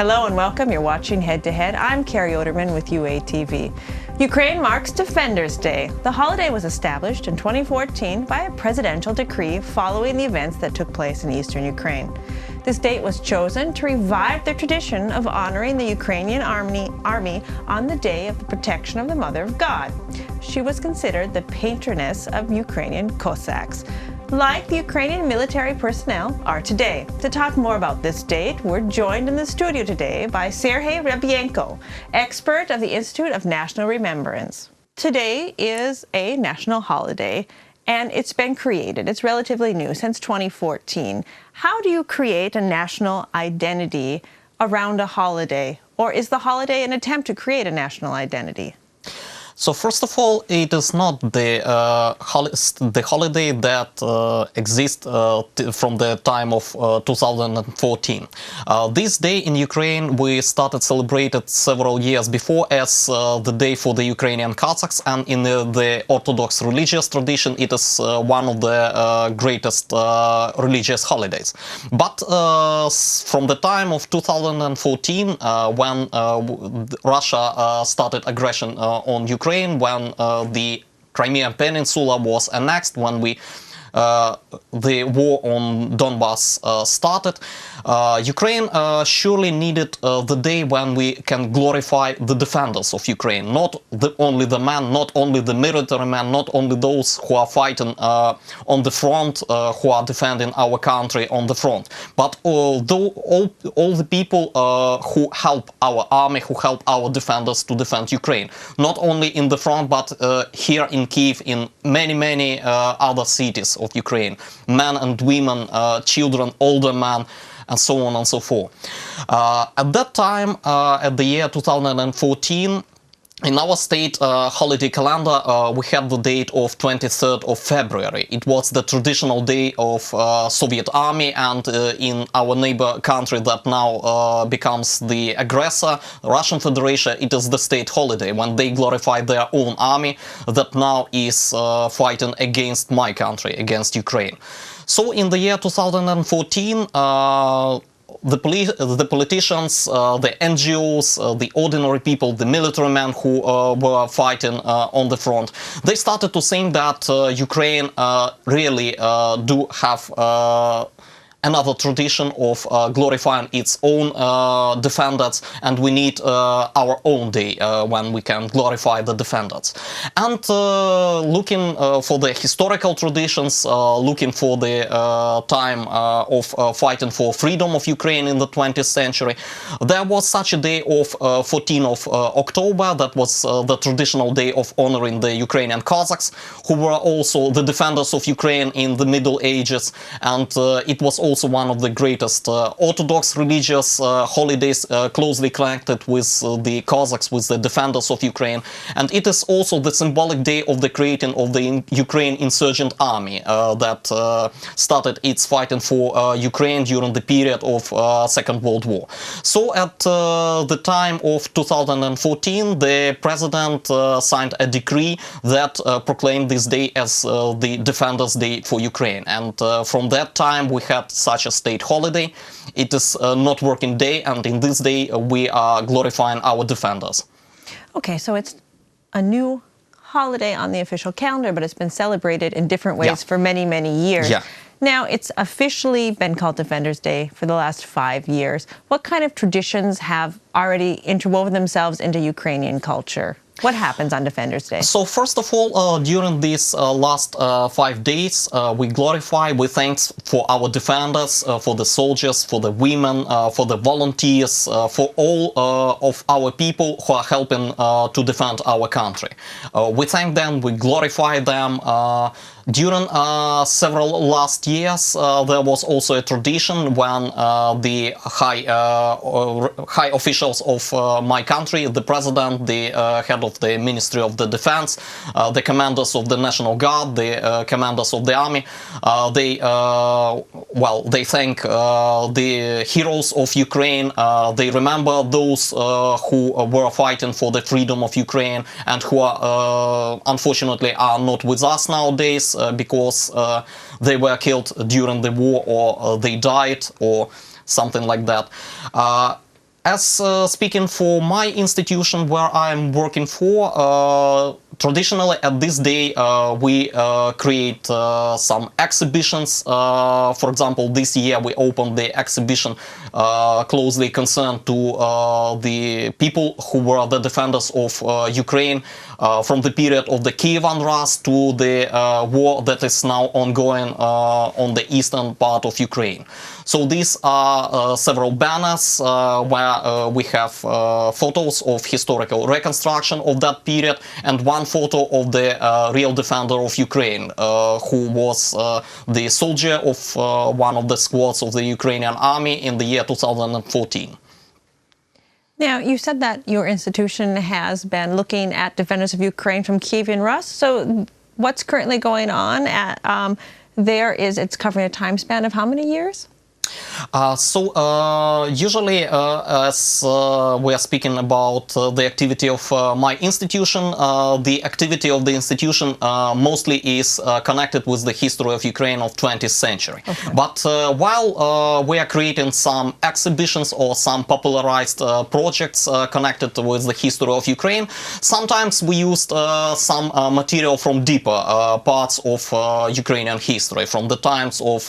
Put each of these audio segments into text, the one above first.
Hello and welcome. You're watching Head to Head. I'm Carrie Oderman with UATV. Ukraine marks Defenders Day. The holiday was established in 2014 by a presidential decree following the events that took place in eastern Ukraine. This date was chosen to revive the tradition of honoring the Ukrainian army on the Day of the Protection of the Mother of God. She was considered the patroness of Ukrainian Cossacks, like the Ukrainian military personnel are today. To talk more about this date, we're joined in the studio today by Serhiy Ryabenko, expert of the Institute of National Remembrance. Today is a national holiday, and it's been created. It's relatively new, since 2014. How do you create a national identity around a holiday? Or is the holiday an attempt to create a national identity? So first of all, it is not the holiday that exists from the time of 2014. This day in Ukraine we started celebrated several years before as the day for the Ukrainian Cossacks, and in the Orthodox religious tradition it is one of the greatest religious holidays. But from the time of 2014, when Russia started aggression on Ukraine, when the Crimean Peninsula was annexed, when the war on Donbass started, Ukraine surely needed the day when we can glorify the defenders of Ukraine. Not only the men, not only the military men, not only those who are fighting on the front, who are defending our country on the front, but all the people who help our army, who help our defenders to defend Ukraine. Not only in the front, but here in Kiev, in many other cities of Ukraine. Men and women, children, older men, and so on and so forth. At that time, at the year 2014, in our state holiday calendar, we had the date of 23rd of February. It was the traditional day of Soviet army, and in our neighbor country that now becomes the aggressor, Russian Federation, it is the state holiday when they glorify their own army that now is fighting against my country, against Ukraine. So in the year 2014, the politicians, the NGOs, the ordinary people, the military men who were fighting on the front, they started to think that Ukraine really do have another tradition of glorifying its own defenders, and we need our own day when we can glorify the defenders. And looking for the historical traditions, looking for the time of fighting for freedom of Ukraine in the 20th century, there was such a day of 14th of October. That was the traditional day of honoring the Ukrainian Cossacks, who were also the defenders of Ukraine in the Middle Ages, and it was also one of the greatest Orthodox religious holidays closely connected with the Cossacks, with the defenders of Ukraine. And it is also the symbolic day of the creating of the Ukraine insurgent army that started its fighting for Ukraine during the period of Second World War. So at the time of 2014, the president signed a decree that proclaimed this day as the Defenders' Day for Ukraine. And from that time we had such a state holiday. It is not working day, and in this day we are glorifying our defenders. Okay, so it's a new holiday on the official calendar, but it's been celebrated in different ways for many years. Yeah. Now, it's officially been called Defenders Day for the last 5 years. What kind of traditions have already interwoven themselves into Ukrainian culture? What happens on Defenders Day? So first of all, during these last 5 days, we glorify, we thank for our defenders, for the soldiers, for the women, for the volunteers, for all of our people who are helping to defend our country. We thank them, we glorify them. During several last years, there was also a tradition when the high officials of my country, the president, the head of the Ministry of the Defense, the commanders of the National Guard, the commanders of the army, they thank the heroes of Ukraine. They remember those who were fighting for the freedom of Ukraine and who are unfortunately are not with us nowadays because they were killed during the war, or they died, or something like that. As speaking for my institution where I'm working for, traditionally at this day we create some exhibitions. For example, this year we opened the exhibition closely concerned to the people who were the defenders of Ukraine from the period of the Kievan Rus to the war that is now ongoing on the eastern part of Ukraine. So these are several banners where we have photos of historical reconstruction of that period and one photo of the real defender of Ukraine, who was the soldier of one of the squads of the Ukrainian army in the year 2014. Now, you said that your institution has been looking at defenders of Ukraine from Kievan Rus. So what's currently going on at there is it's covering a time span of how many years? Usually, as we are speaking about the activity of my institution, the activity of the institution mostly is connected with the history of Ukraine of 20th century. Okay. But while we are creating some exhibitions or some popularized projects connected with the history of Ukraine, sometimes we used some material from deeper parts of Ukrainian history, from the times of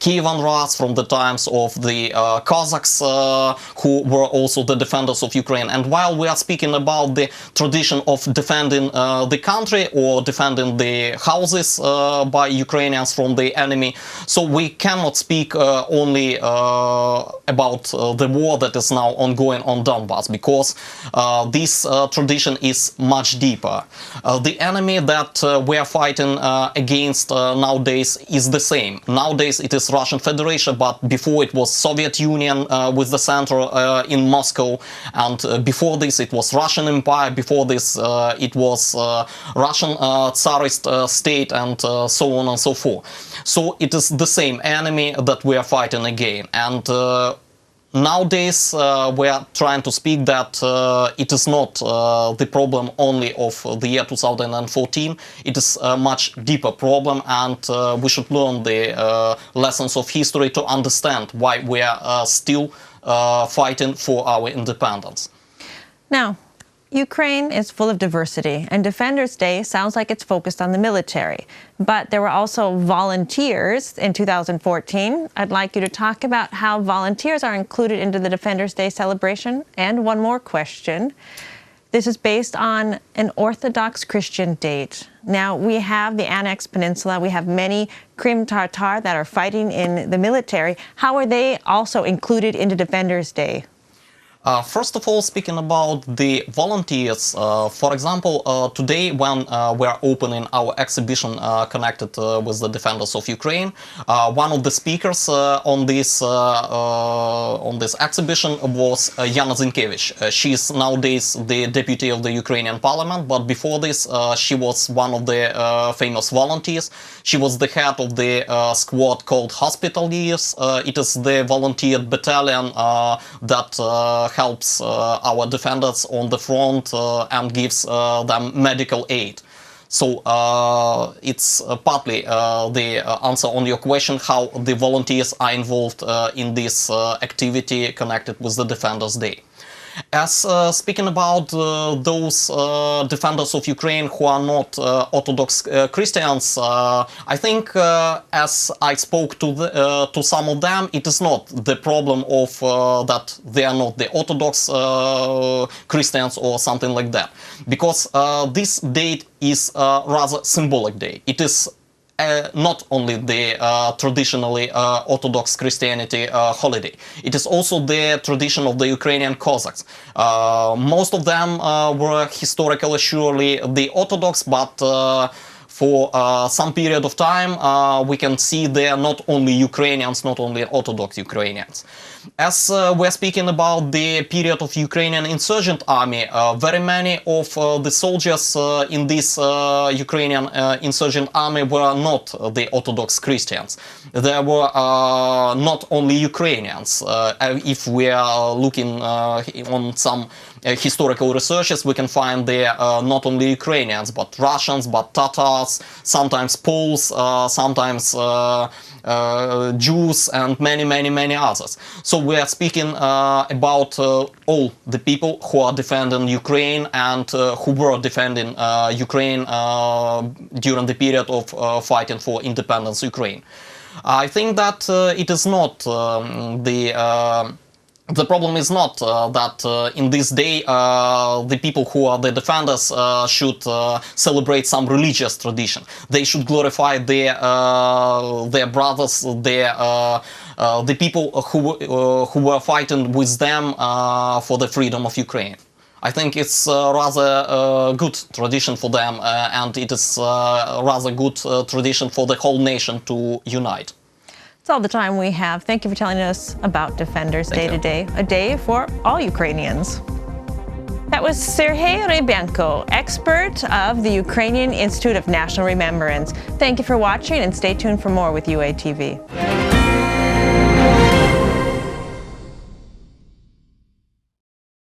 Kievan Rus, from the times of the Cossacks, who were also the defenders of Ukraine. And while we are speaking about the tradition of defending the country or defending the houses by Ukrainians from the enemy, so we cannot speak only about the war that is now ongoing on Donbass, because this tradition is much deeper. The enemy that we are fighting against nowadays is the same. Nowadays it is Russian Federation, but before it was Soviet Union with the center in Moscow, and before this it was Russian Empire, before this it was Russian Tsarist state, and so on and so forth. So it is the same enemy that we are fighting again. And nowadays we are trying to speak that it is not the problem only of the year 2014, it is a much deeper problem, and we should learn the lessons of history to understand why we are still fighting for our independence. Now, Ukraine is full of diversity, and Defenders Day sounds like it's focused on the military. But there were also volunteers in 2014. I'd like you to talk about how volunteers are included into the Defenders Day celebration. And one more question. This is based on an Orthodox Christian date. Now, we have the Annexed Peninsula. We have many Crim Tatar that are fighting in the military. How are they also included into Defenders Day? First of all, speaking about the volunteers, for example, today when we are opening our exhibition connected with the defenders of Ukraine, one of the speakers on this exhibition was Yana Zinkevich. She is nowadays the deputy of the Ukrainian parliament, but before this she was one of the famous volunteers. She was the head of the squad called Hospitaliers. It is the volunteer battalion that helps our defenders on the front and gives them medical aid. So it's partly the answer on your question, how the volunteers are involved in this activity connected with the Defenders Day. As speaking about those defenders of Ukraine who are not Orthodox Christians, I think as I spoke to some of them, it is not the problem of that they are not the Orthodox Christians or something like that, because this date is a rather symbolic day. It is not only the traditionally Orthodox Christianity holiday. It is also the tradition of the Ukrainian Cossacks. Most of them were historically surely the Orthodox, but for some period of time we can see they are not only Ukrainians, not only Orthodox Ukrainians. As we're speaking about the period of Ukrainian insurgent army, very many of the soldiers in this Ukrainian insurgent army were not the Orthodox Christians. There were not only Ukrainians. If we are looking on some historical researches, we can find there not only Ukrainians, but Russians, but Tatars, sometimes Poles, sometimes Jews, and many others. So we are speaking about all the people who are defending Ukraine and who were defending Ukraine during the period of fighting for independence Ukraine. I think that it is not the problem is not that in this day the people who are the defenders should celebrate some religious tradition. They should glorify their brothers, the people who were fighting with them for the freedom of Ukraine. I think it's rather a good tradition for them, and it is rather good tradition for the whole nation to unite. That's all the time we have. Thank you for telling us about Defenders Day today, a day for all Ukrainians. That was Serhiy Ryabenko, expert of the Ukrainian Institute of National Remembrance. Thank you for watching, and stay tuned for more with UATV.